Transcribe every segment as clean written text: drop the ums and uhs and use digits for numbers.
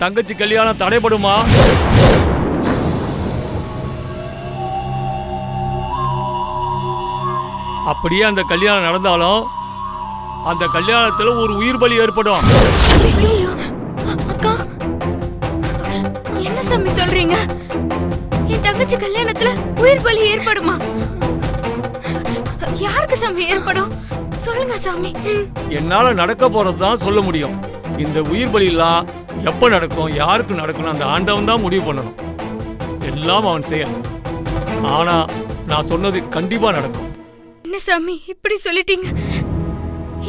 உன் தங்கச்சி கல்யாணம் தடைபடுமா? அப்படியே அந்த கல்யாணம் நடந்தாலும் அந்த கல்யாணத்துல ஒரு உயிர் பலி ஏற்படும். அக்கா, என்ன சாமி சொல்றீங்க? என் தங்கச்சி கல்யாணத்துல உயிர் பலி ஏற்படுமா? யாருக்கு சாமி ஏற்படும்? சொல்லுங்க சாமி. என்னால நடக்க போறதுதான் சொல்ல முடியும். இந்த உயிர் பலி எல்லாம் எப்ப நடக்கும், யாருக்கு நடக்கணும், அந்த ஆண்டவன் தான் முடிவு பண்ணணும். எல்லாம் அவன் செயல். ஆனா நான் சொன்னது கண்டிப்பா நடக்கும். என்ன சாமி இப்படி சொல்லிட்டீங்க?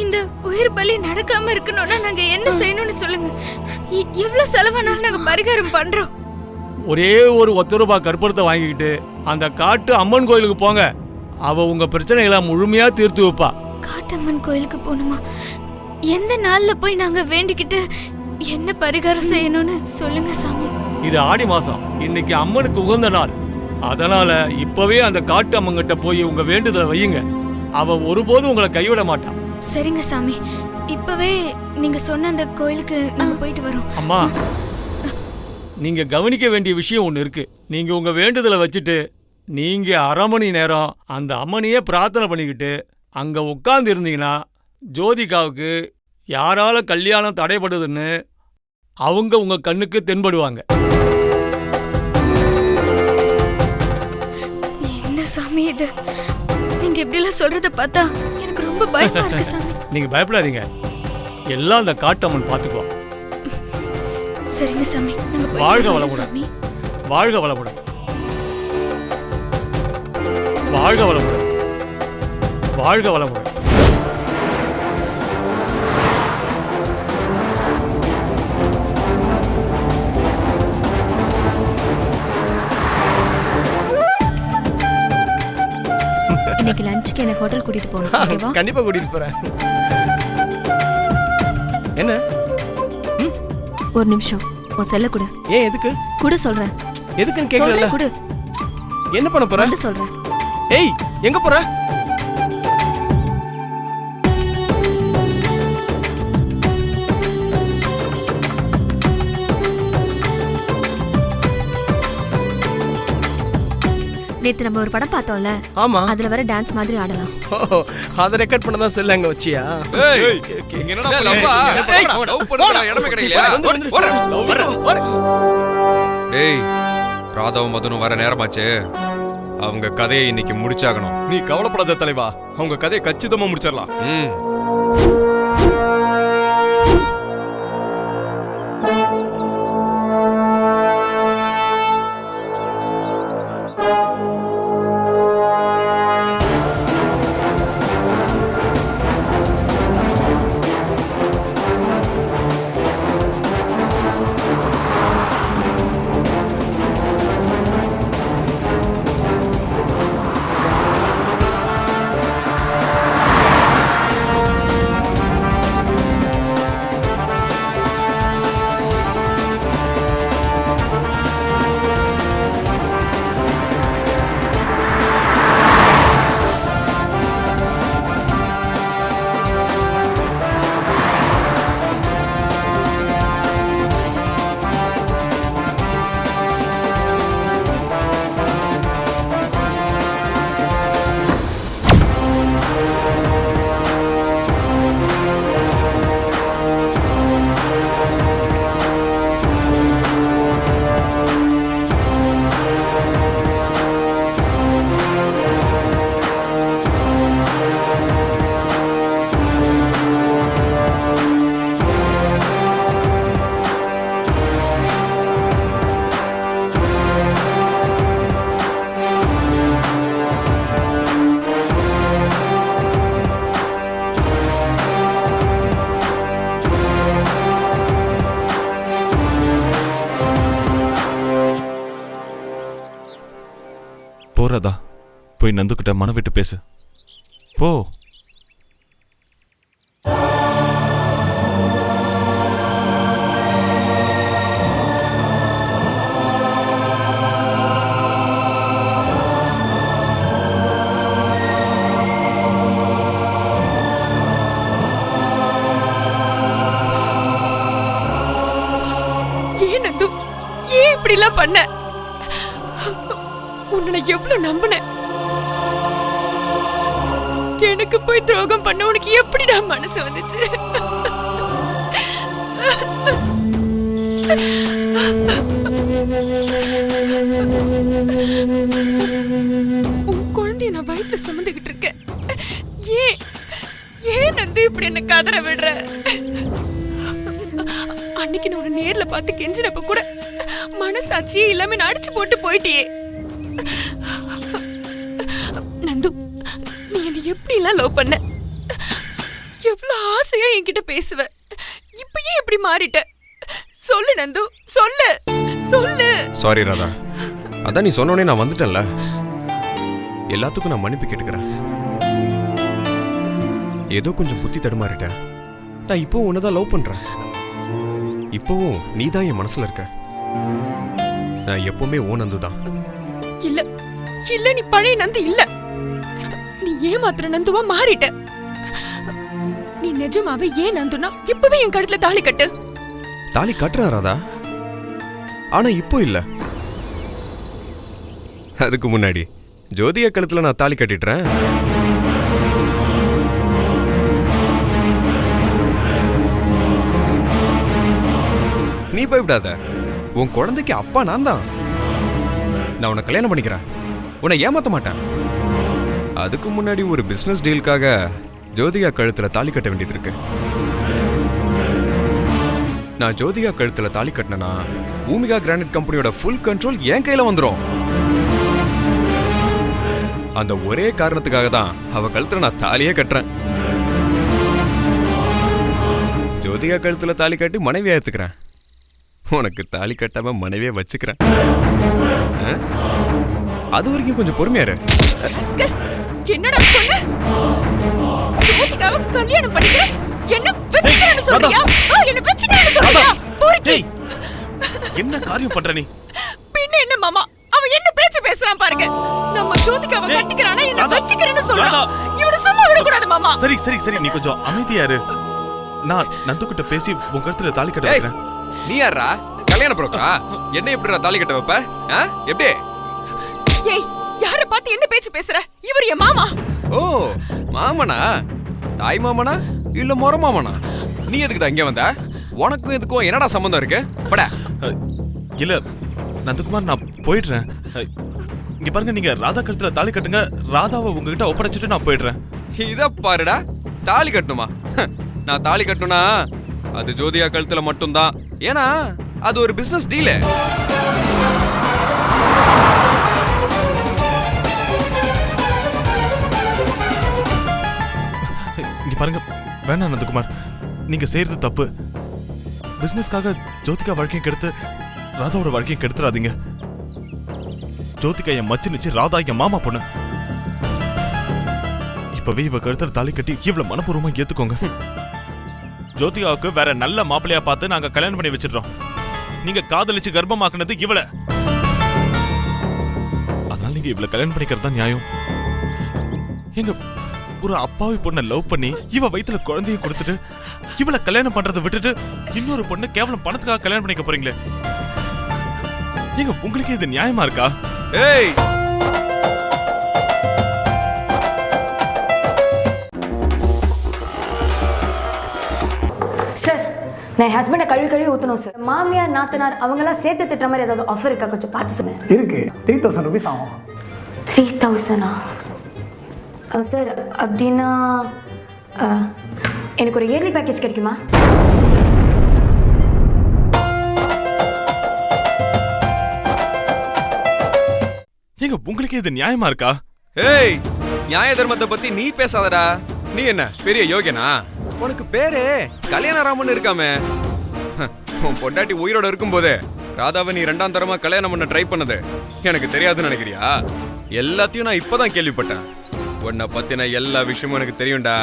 இந்த உயிர் பலி நடக்காம இருக்கணும்னா நாங்க என்ன செய்யணும்னு சொல்லுங்க. எவ்வளவு செலவானாலும் நாங்க பரிகாரம் பண்றோம். ஒரே ஒரு 10 ரூபாய் கற்பூரத்தை வாங்கிக்கிட்டு அந்த காட்டு அம்மன் கோயிலுக்கு போங்க. அவ உங்க பிரச்சனைகளை முழுமையா தீர்த்து வைப்பா. காட்டம்மன் கோயிலுக்கு போகணுமா? எந்த நாள்ல போய் நாங்க வேண்டிக்கிட்டு என்ன பரிகாரம் செய்யணும்னு சொல்லுங்க சாமி. இது ஆடி மாசம், இன்னைக்கு அம்மனுக்கு உகந்த நாள். அதனால இப்பவே அந்த காட்டு அம்மங்கிட்ட போய் உங்க வேண்டுதலை வையுங்க. அவ ஒருபோதும் உங்களை கைவிட மாட்டான். சரிங்க சாமி, இப்பவே நீங்க சொன்ன அந்த கோயிலுக்கு நாங்க போயிட்டு வரோம். அம்மா, நீங்க கவனிக்க வேண்டிய விஷயம் ஒண்ணு இருக்கு. நீங்க உங்க வேண்டுதலை வச்சுட்டு நீங்க 1/2 மணி நேரம் அந்த அம்மனையே பிரார்த்தனை பண்ணிக்கிட்டு அங்க உட்கார்ந்து இருந்தீங்கன்னா ஜோதிகாவுக்கு யாரால கல்யாணம் தடைபடுதுன்னு அவங்க உங்க கண்ணுக்கு தென்படுவாங்க. என்ன சாமி இது? நீங்க இப்படி எல்லாம் சொல்றத பார்த்தா எனக்கு ரொம்ப பயமா இருக்கு சாமி. நீங்க பயப்படாதீங்க, எல்லாம் அந்த காட்டம்மன் பாத்துக்குவா. சரிங்க சாமி, வாழ்க வளமுடன். வாழ்க வளமுடன். வாழ்க வளமுடன். வாழ்க வளமுடன். இன்னைக்கு லஞ்சுக்கு என்ன ஹோட்டல் கூட்டிட்டு போகணும். ஓகேவா? கண்டிப்பா கூட்டிட்டு போறேன். என்ன? ஒரு நிமிஷம், உன் செல்ல கொடு. ஏன் எதுக்கு? குடு சொல்றேன். எதுக்குன்னு கேக்குறல. குடு. என்ன பண்ண போற? குடு சொல்றேன். ஏய், எங்க போற? நேத்து நம்ம ஒரு படம் பார்த்தோம்ல, ஆமா, அதுல வர டான்ஸ் மாதிரி ஆடலாம். அத ரெக்கார்ட் பண்ண தான் செல்ல அங்க வச்சியா? ஏய், இங்க என்னடா லவ்வா? லவ் பண்ற இடமே கிடைக்கலையா? ஏய், ராதாவும் மதனும் வர நேரமாச்சே. அவங்க கதையை இன்னைக்கு முடிச்சாகணும். நீ கவலைப்படாத தலைவா, அவங்க கதையை கச்சிதமா முடிச்சிடலாம். போறதா? போய் நந்துக்கிட்ட மனம் விட்டு பேசு. போ. பண்ண? உன்னை எவ்வளவு நம்பினேன். எனக்கு போய் துரோகம் பண்ண உனக்கு எப்படிடா மனசு வந்துச்சு? உன் குழந்தைய நான் வயிற்றுல சுமந்துகிட்டு இருக்கேன். ஏன் நந்து இப்படி என்ன கதற விடுற? அன்னைக்கு நான் உன்னை நேர்ல பார்த்து கெஞ்சினப்ப கூட மனசாட்சியே இல்லாம நான் அடிச்சு போட்டு போயிட்டியே. நந்து, நீ என்ன எப்படி எல்லாம் லவ் பண்ண? எவ்வளவு ஆசையா என்கிட்ட பேசுவ. இப்ப ஏன் இப்படி மாறிட்ட? சொல்லு நந்து, சொல்லு சொல்லு. சாரி ராதா, அதான் நீ சொன்னோடனே நான் வந்துட்டேன்ல. எல்லாத்துக்கும் நான் மன்னிப்பு கேட்டுக்கிறேன். ஏதோ கொஞ்சம் புத்தி தடுமாறிட்டேன். நான் இப்போவும் உன்னதான் லவ் பண்றேன். இப்போவும் நீ தான் என் மனசுல இருக்க. நான் எப்பவுமே ஓ நந்து தான். இல்ல இல்ல, நீ பழைய நந்து இல்ல. நீ ஏமாத்துற நந்துவா மாறிட்ட. நீ நிஜமாவே ஏன் நந்துனா இப்பவே என் கழுத்துல தாலி கட்டு. தாலி கட்டுறேன் ராதா, ஆனா இப்போ இல்ல. அதுக்கு முன்னாடி ஜோதியா கழுத்துல நான் தாலி கட்டிட்டுறேன். நீ பயப்படாத, உன் குழந்தைக்கு அப்பா நான் தான். நான் உன்னை கல்யாணம் பண்ணிக்கிறேன், உன்னை ஏமாத்த மாட்டேன். அதுக்கு முன்னாடி ஒரு பிசினஸ் டீலுக்காக ஜோதிகா கழுத்துல தாலி கட்ட வேண்டியது இருக்கு. நான் ஜோதிகா கழுத்துல தாலி கட்டினா பூமிகா கிரானைட் கம்பெனியோட ஃபுல் கண்ட்ரோல் என் கையில வந்துரும். அந்த ஒரே காரணத்துக்காக தான் அவ கழுத்துல நான் தாலியே கட்டுறேன். ஜோதிகா கழுத்துல தாலி கட்டி மனைவியா ஏத்துக்கிறேன். உனக்கு தாலி கட்டாம மனைவியே வச்சுக்கிறேன். அது வரைக்கும் கொஞ்சம் பொறுமையாரு. என்னடா சொன்ன? ஜோதிகாவை கல்யாணம் பண்ணிக்க என்ன வெச்சிக்கிறேன்னு சொல்றியா? என்ன வெச்சிக்கிறேன்னு சொல்றியா? போறீ. என்ன காரியம் பண்ற நீ? பின்ன என்ன மாமா, அவன் என்ன பேச்சு பேசுறான் பாருங்க. நம்ம ஜோதிகாவை கட்டிக்கறானே என்ன வெச்சிக்கிறேன்னு சொல்றான். இவனை சும்மா விட கூடாது மாமா. சரி சரி சரி, நீ கொஞ்சம் அமைதியா இரு. நான் நந்து கிட்ட பேசி உங்க கழுத்துல தாலி கட்ட வைக்கிறேன். நீ யாரா கல்யாண புரோக்கரா? என்ன எப்படிடா தாலி கட்ட வைப்ப? எப்படி? ஏய், யார பார்த்து என்ன பேச்சு பேசுற? இவர் என் மாமா. ஓ, மாமனா? தாய் மாமனா இல்ல மொர மாமனா? நீ எதுக்குடா இங்க வந்த? உனக்கும் எதுக்கும் என்னடா சம்பந்தம் இருக்கு? பட. இல்ல நந்தகுமார், நான் போயிடுறேன். இங்க பாருங்க, நீங்க ராதா கழுத்துல தாலி கட்டுங்க. ராதாவை உங்ககிட்ட ஒப்படைச்சிட்டு நான் போயிடுறேன். இத பாருடா, தாலி கட்டணுமா? நான் தாலி கட்டணும்னா அது ஜோதியா கழுத்துல மட்டும்தான். ஏன்னா அது ஒரு பிசினஸ் டீல். இங்க பாருங்க, வேணாம் நந்தகுமார், நீங்க செய்யறது தப்பு. பிசினஸ்க்காக ஜோதிகா வாழ்க்கையை கெடுத்து ராதாவோட வாழ்க்கையை கெடுத்துறாதீங்க. ஜோதிகா என் மச்சு நிச்சு, ராதா என் மாமா பொண்ணு. இப்பவே இவ கழுத்துல தாலி கட்டி இவ்வளவு மனப்பூர்வமா ஏத்துக்கோங்க. ஜோதிகாவுக்கு வேற நல்ல மாப்பிள்ளையா பார்த்து நாங்க கல்யாணம் பண்ணி வச்சிடுறோம். நீங்க காதலிச்சு கர்ப்பமாக்குனது இவள. அதனால நீங்க இவள கல்யாணம் பண்ணிக்கிறது தான் நியாயம். எங்க ஒரு அப்பாவி பொண்ணை லவ் பண்ணி இவ வயித்துல குழந்தைய கொடுத்துட்டு இவள கல்யாணம் பண்றதை விட்டுட்டு இன்னொரு பொண்ணு கேவலம் பணத்துக்காக கல்யாணம் பண்ணிக்க போறீங்களே. எங்க உங்களுக்கு இது நியாயமா இருக்கா? ஏய், சார், நான் ஹஸ்பண்டை கழுவி ஊற்றணும் சார். மாமியார் நாத்தனார் அவங்கெல்லாம் சேர்த்து திட்டுற மாதிரி ஏதாவது ஆஃபர் இருக்கா? கொஞ்சம் பார்த்து சொல்லுங்க. இருக்கு, 3000 rupees ஆகும். 3000 சார்? அப்படின்னா எனக்கு ஒரு இயர்லி பேக்கேஜ் கிடைக்குமா? எங்க உங்களுக்கு இது நியாயமா இருக்கா? ஏய், நியாய தர்மத்தை பத்தி நீ பேசாதடா. நீ என்ன பெரிய யோகியனா? உனக்கு பேரே கல்யாணராமன் இருக்காமே. உன் பொண்டாட்டி உயிரோட இருக்கும்போதே ராதாவை நீ 2ஆம் தரமா கல்யாணம் பண்ண ட்ரை பண்ணது எனக்கு தெரியாதுன்னு நினைக்கிறியா? எல்லாத்தையும் நான் இப்பதான் கேள்விப்பட்டேன். உன்னை பத்தின எல்லா விஷயமும் எனக்கு தெரியும்டா.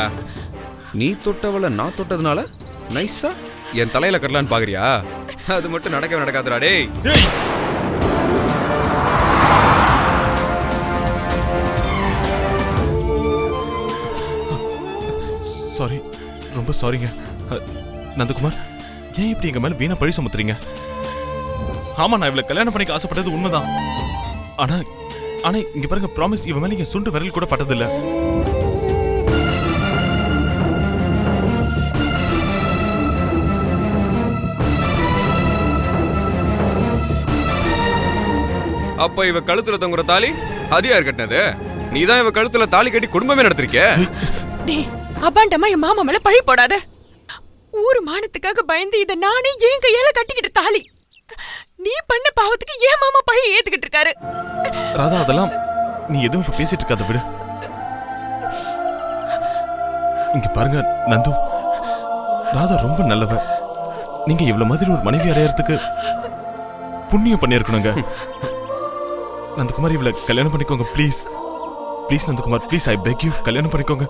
நீ தொட்டவளை நான் தொட்டதுனால நைஸா என் தலையில கரலான்னு பாக்குறியா? அது மட்டும் நடக்கவே நடக்காதுடா. டேய், சாரி, ரொம்ப சாரிங்க. நந்தகுமார், ஏன் இப்படி எங்க மேல வீணா பழி சுமத்துறீங்க? ஆமா நான் இவளை கல்யாணம் பண்ணிக்க ஆசைப்பட்டது உண்மைதான். ஆனா ஆனா இங்க பாருங்க, ப்ராமிஸ் இவன் மேல இங்க சுண்டு விரல் கூட பட்டதில்ல. அப்ப இவ கழுத்துல தொங்குற தாலி அது யார் கட்டினது? நீதான் இவ கழுத்துல தாலி கட்டி குடும்பமே நடத்திருக்க. டேய் அபாண்டமா என் மாமா மேல பழி போடாத. ஊர் மானத்துக்காக பயந்து இத நானே என் கையால கட்டிக்கிட்ட தாலி. நீ பண்ண பாவத்துக்கு ஏன் மாமா பழி ஏத்துக்கிட்டு இருக்காரு? ராதா அதெல்லாம் நீ எதுவும் இப்ப பேசிட்டு இருக்காத, விடு. இங்க பாருங்க நந்து, ராதா ரொம்ப நல்லவ. நீங்க இவ்வளவு மாதிரி ஒரு மனைவி அடையறதுக்கு புண்ணியம் பண்ணிருக்கணுங்க. நந்தகுமார் இவளை கல்யாணம் பண்ணிக்கோங்க please. Please Nandakumar, please I peg you, கல்யாணம் பண்ணிக்கோங்க.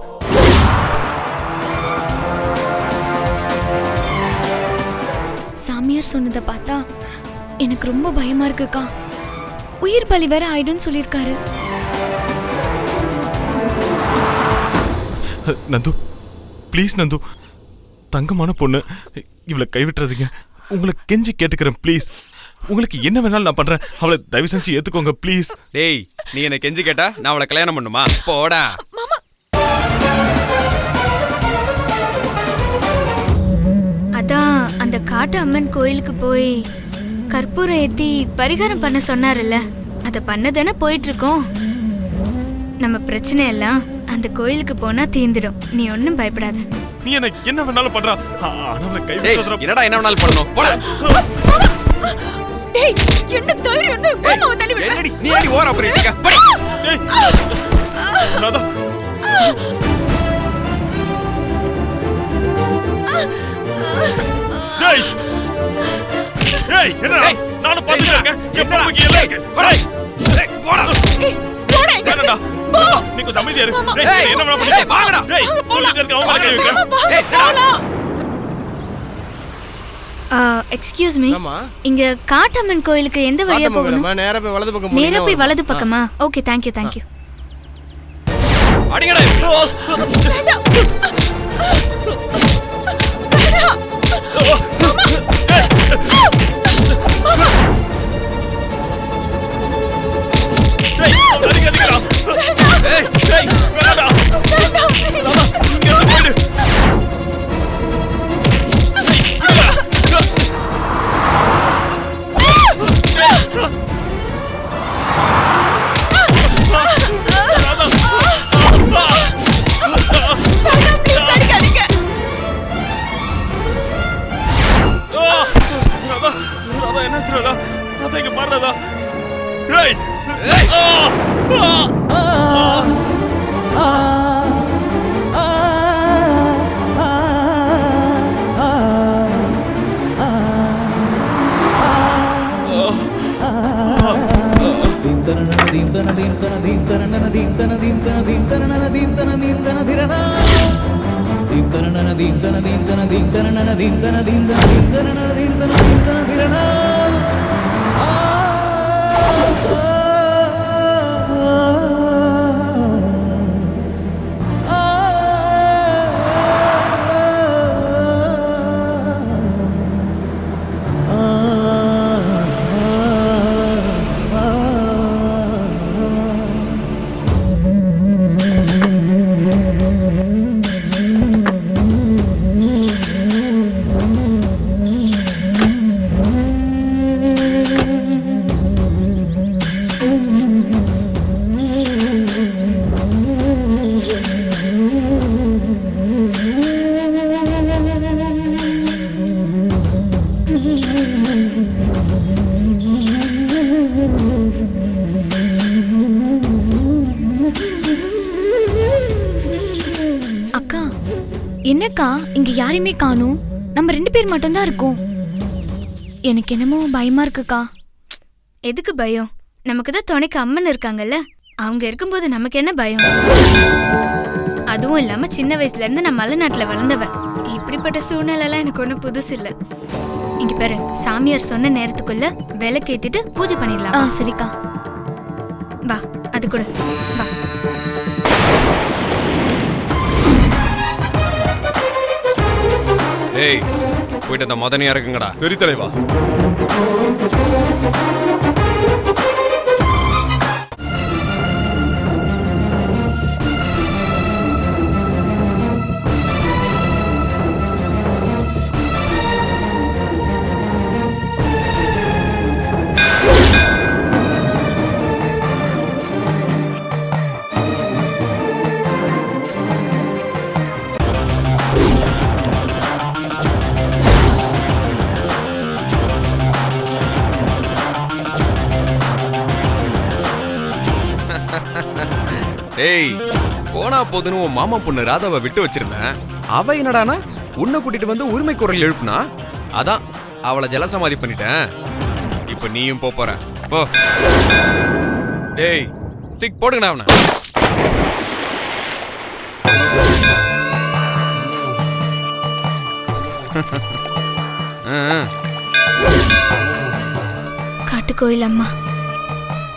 சாமியார் சொன்னதை பார்த்தா எனக்கு ரொம்ப பயமா இருக்குக்கா. உயிர் பலி வேற ஆயிடும்னு சொல்லியிருக்காரு. நந்து ப்ளீஸ் நந்து, தங்கமான பொண்ணு, இவளை கைவிட்டுறதுங்க. உங்களை கெஞ்சி கேட்டுக்கிறேன் ப்ளீஸ். உங்களுக்கு என்ன வேணாலும் நான் பண்றேன், அவளை தயவு செஞ்சு ஏத்துக்கோங்க ப்ளீஸ். டேய் நீ என்ன கெஞ்சி கேட்டா நான் அவளை கல்யாணம் பண்ணுமா? போடா. அதான் அந்த காட்டு அம்மன் கோயிலுக்கு போய் கற்பூரம் ஏத்தி பரிகாரம் பண்ண சொன்னார்ல, அதை பண்ணதானே போயிட்டு இருக்கோம். நம்ம பிரச்சனை எல்லாம் அந்த கோயிலுக்கு போனா தீந்துடும். நீ ஒன்னும் பயப்படாத. நீ என்ன வேணாலும் பண்றா, ஆனா அவளை டேய் கைவிட்டுறதுல என்னடா என்ன வேணாலும் பண்ணணும், போடா. டேய் என்ன தைரியம் வந்து மாமாவை தள்ளி விடுற? என்னடி நீ ஏடி ஓர அப்புறம் இருக்க? போடி. டேய் ராதா, டேய் டேய் என்னடா, நானும் பாத்துட்டு இருக்கேன். என் பொறுமைக்கு எல்லாம் இருக்கு. டேய் டேய் போடா. ஏய் போடா இங்க. வேணாம்டா, நீ கொஞ்சம் அமைதியா இரு. டேய் டேய், என்ன வேணா டேய், வாங்கடா. டேய் சொல்லிட்டு இருக்க, அவங்க கை வைக்க. டேய் போடா. எக்ஸ்கியூஸ் மீ, ஆமா. இங்க காட்டம்மன் கோயிலுக்கு எந்த வழியா போகணும்? நேரா போய் வலது பக்கம் நேரா போய் வலது பக்கமா? Okay thank you thank you. அடிங்கடா. டேய் டேய் வேணாம்டா. ராதா இங்க போயிடு. ராதா என்னாச்சு ராதா? ராதா இங்க பாரு ராதா. டேய் அக்கா என்னக்கா இங்க யாரையுமே காணோம்? நம்ம 2 பேர் மட்டும் தான் இருக்கோம். எனக்கு என்னமோ பயமா இருக்குக்கா. எதுக்கு பயம்? நமக்கு தான் துணைக்கு அம்மன் இருக்காங்கல்ல, அவங்க இருக்கும்போது நமக்கு என்ன பயம்? அதுவும் இல்லாம சின்ன வயசுல இருந்து நான் மலைநாட்டுல வளர்ந்தவன். இப்படிப்பட்ட சூழ்நிலைலாம் எனக்கு ஒன்றும் புதுசு இல்லை. இங்க பாரு, சாமியார் சொன்ன நேரத்துக்குள்ள விளக்கேத்திட்டு பூஜை பண்ணிடலாம். சரிக்கா, வா அது கூட வா. ஏய் போயிட்டு அந்த மதனையா இருக்குங்கடா. சரி தலைவா. டேய், போனா போதுன்னு உன் மாமா பொண்ணு ராதாவை விட்டு வச்சிருந்தேன். அவ என்னடானா உன்னை கூட்டிட்டு வந்து உரிமை குரல் எழுப்புனா, அதான் அவளை ஜலசமாதி பண்ணிட்டேன். இப்ப நீயும் போற போ. டேய், திக் போடுங்கடா அவனை. காட்டுக்கோயில் அம்மா,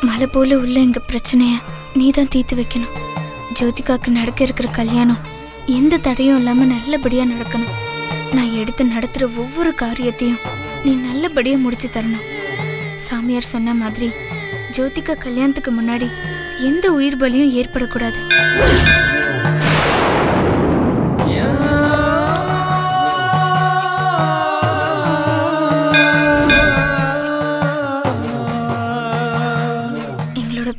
மலை போல உள்ள எங்க பிரச்சனைய நீதான் தீர்த்து வைக்கணும். ஜோதிகாக்கு நடக்க இருக்கிற கல்யாணம் எந்த தடையும் இல்லாம நல்லபடியா நடக்கணும். நான் எடுத்து நடத்துற ஒவ்வொரு காரியத்தையும் நீ நல்லபடியா முடிச்சு தரணும். சாமியார் சொன்ன மாதிரி ஜோதிகா கல்யாணத்துக்கு முன்னாடி எந்த உயிர் பலியும் ஏற்படக்கூடாது.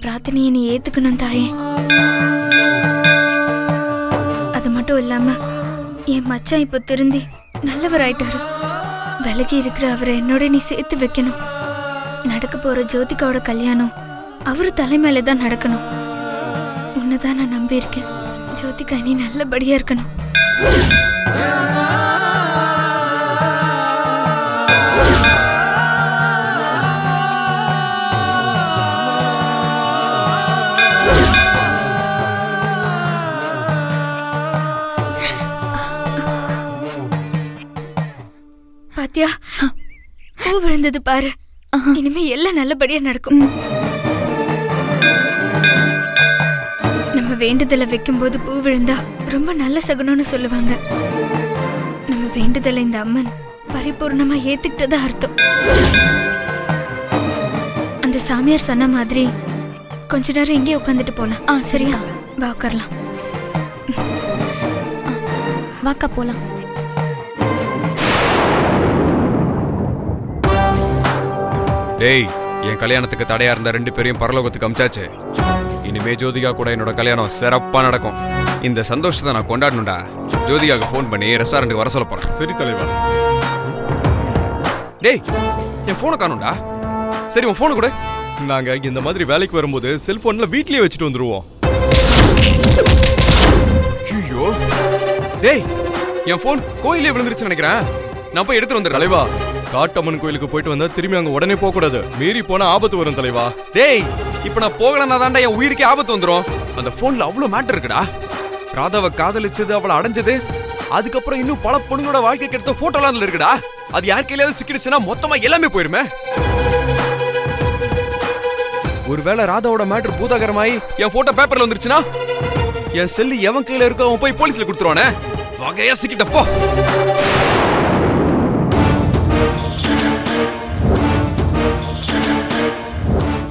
பிரார்த்தனையை நீ ஏத்துக்கணும் தாயே. அது மட்டும் இல்லாம என் மச்சான் இப்ப திருந்தி நல்லவர் ஆயிட்டாரு. விலகி இருக்கிற அவரை என்னோட நீ சேர்த்து வைக்கணும். நடக்க போற ஜோதிகாவோட கல்யாணம் அவரு தலைமையில தான் நடக்கணும். உன்னதான் நான் நம்பி இருக்கேன். ஜோதிகா நீ நல்லபடியா இருக்கணும். பாத்தியா, பூ விழுந்தது பாரு. இனிமே எல்லாம் நல்லபடியா நடக்கும். நம்ம வேண்டுதலை வைக்கும் போது பூ விழுந்தா ரொம்ப நல்ல சகுனம்னு சொல்லுவாங்க. நம்ம வேண்டுதலை இந்த அம்மன் பரிபூர்ணமா ஏத்துக்கிட்டதா அர்த்தம். அந்த சாமியார் சொன்ன மாதிரி கொஞ்ச நேரம் இங்கே உட்காந்துட்டு போலாம். சரியா, வா உட்காரலாம். வாக்கா போலாம். டேய், என் கல்யாணத்துக்கு தடையா இருந்த 2 பேரையும் பரலோகத்துக்கு அமிச்சாச்சு. இனிமே ஜோதிகா கூட என்னோட கல்யாணம் சிறப்பா நடக்கும். இந்த சந்தோஷத்தை நான் கொண்டாடணும்டா. ஜோதிகாவுக்கு ஃபோன் பண்ணி ரெஸ்டாரண்ட்டுக்கு வர சொல்ல போறேன். சரி தலைவா. டேய், என் போனை காணும்டா. சரி, உன் போனை கூட. நாங்க இந்த மாதிரி வேலைக்கு வரும்போது செல்போன்ல வீட்லயே வச்சுட்டு வந்துருவோம். ஐயோ, டேய், என் போன் கோயிலே விழுந்துருச்சுன்னு நினைக்கிறேன். நான் போய் எடுத்துட்டு வந்துடுறேன். தலைவா, காட்டம்மன் கோயிலுக்கு போயிட்டு வந்தா திரும்பி அங்க உடனே போக கூடாது. மீறி போனா ஆபத்து வரும் தலைவா. டேய், இப்ப நான் போகலன்னா தான்டா என் உயிருக்கே ஆபத்து வந்துரும். அந்த போன்ல அவ்வளவு மேட்டர் இருக்குடா. ராதாவை காதலிச்சது, அவளை அடைஞ்சது, அதுக்கப்புறம் இன்னும் பல பொண்ணுங்களோட வாழ்க்கைக்கு எடுத்த போட்டோலாம் அதுல இருக்குடா. அது யார் கையிலாவது சிக்கிடுச்சுன்னா மொத்தமா எல்லாமே போயிருமே. ஒருவேளை ராதாவோட மேட்டர் பூதாகரமாயி என் போட்டோ பேப்பர்ல வந்துருச்சுன்னா என் செல்லு எவன் கையில இருக்கோ அவன் போய் போலீஸ்ல கொடுத்துருவானே. வகையா சிக்கிட்டப்போ.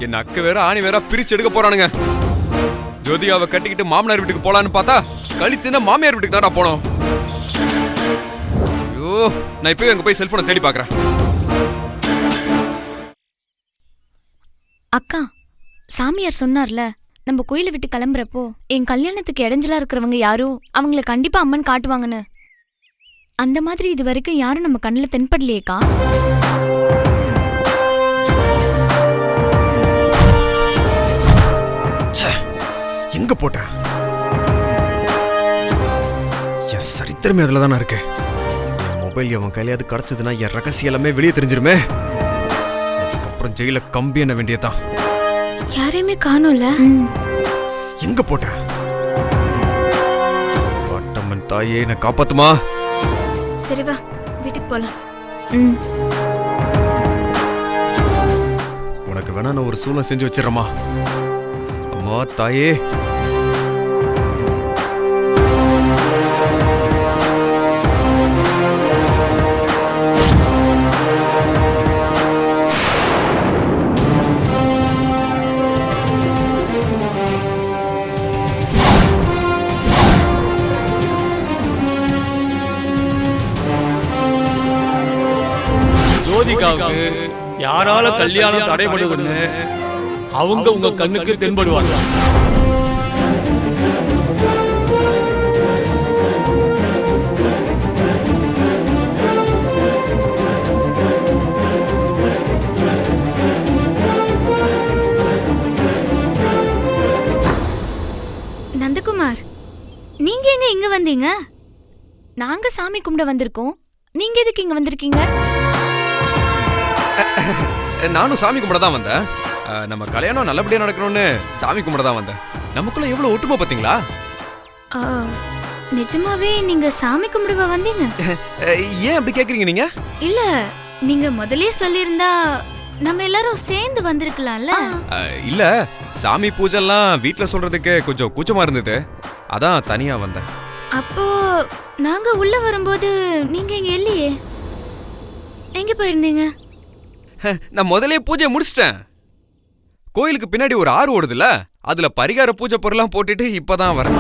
என்ன அக்க வேற ஆணி வேற பிரிச்சு எடுக்க போறானுங்க. ஜோதிகாவை கட்டிக்கிட்டு மாமனார் வீட்டுக்கு போலான்னு பார்த்தா கழித்துனா மாமியார் வீட்டுக்கு தான்டா போனோம். ஐயோ, நான் இப்பவே அங்க போய் செல்போனை தேடி பாக்குறேன். அக்கா, சாமியார் சொன்னார்ல நம்ம கோயிலை விட்டு கிளம்புறப்போ என் கல்யாணத்துக்கு இடைஞ்சலா இருக்கிறவங்க யாரும் அவங்கள கண்டிப்பா அம்மன் காட்டுவாங்கன்னு. அந்த மாதிரி இது வரைக்கும் யாரும் நம்ம கண்ணுல தென்படலையேக்கா. எங்க போட்டேன்? என் சரித்திரமே அதுல தானே இருக்கு. என் மொபைல் அவன் கையிலாவது கிடைச்சதுன்னா என் ரகசியம் எல்லாமே வெளியே தெரிஞ்சிருமே. அதுக்கப்புறம் ஜெயில கம்பி என்ன வேண்டியதான். யாரையுமே காணோம்ல. எங்க போட்டேன்? காட்டம்மன் தாயே, என்ன காப்பாத்துமா. சரி வா, வீட்டுக்கு போலாம். உனக்கு வேணா நான் ஒரு சூழல் செஞ்சு வச்சிடறேம்மா. அம்மா தாயே. ஜோதிகாவுக்கு யாரால கல்யாணம் தடைபடுதுன்னு அவங்க உங்க கண்ணுக்கு தென்படுவாங்க. நந்தகுமார், நீங்க எங்க இங்க வந்தீங்க? நாங்க சாமி கும்பிட வந்திருக்கோம். நீங்க எதுக்கு இங்க வந்திருக்கீங்க? நானும் சாமி கும்பிட தான் வந்தேன். நம்ம கல்யாணம் நல்லபடியா நடக்கணும்னு சாமி கும்பிட தான் வந்தேன். நமக்குள்ள எவ்வளவு ஒற்றுமை பாத்தீங்களா? நிஜமாவே நீங்க சாமி கும்பிடுவா வந்தீங்க? ஏன் அப்படி கேக்குறீங்க நீங்க? இல்ல, நீங்க முதல்லயே சொல்லியிருந்தா நம்ம எல்லாரும் சேர்ந்து வந்திருக்கலாம்ல. இல்ல, சாமி பூஜைலாம் வீட்ல சொல்றதுக்கு கொஞ்சம் கூச்சமா இருந்தது. அதான் தனியா வந்தேன். அப்போ நாங்க உள்ள வரும்போது நீங்க இங்க இல்லையே, எங்க போயிருந்தீங்க? நான் முதலே பூஜை முடிச்சிட்டேன். கோயிலுக்கு பின்னாடி ஒரு ஆறு ஓடுதுல, அதுல பரிகார பூஜை பொருள்லாம் போட்டுட்டு இப்பதான் வரேன்.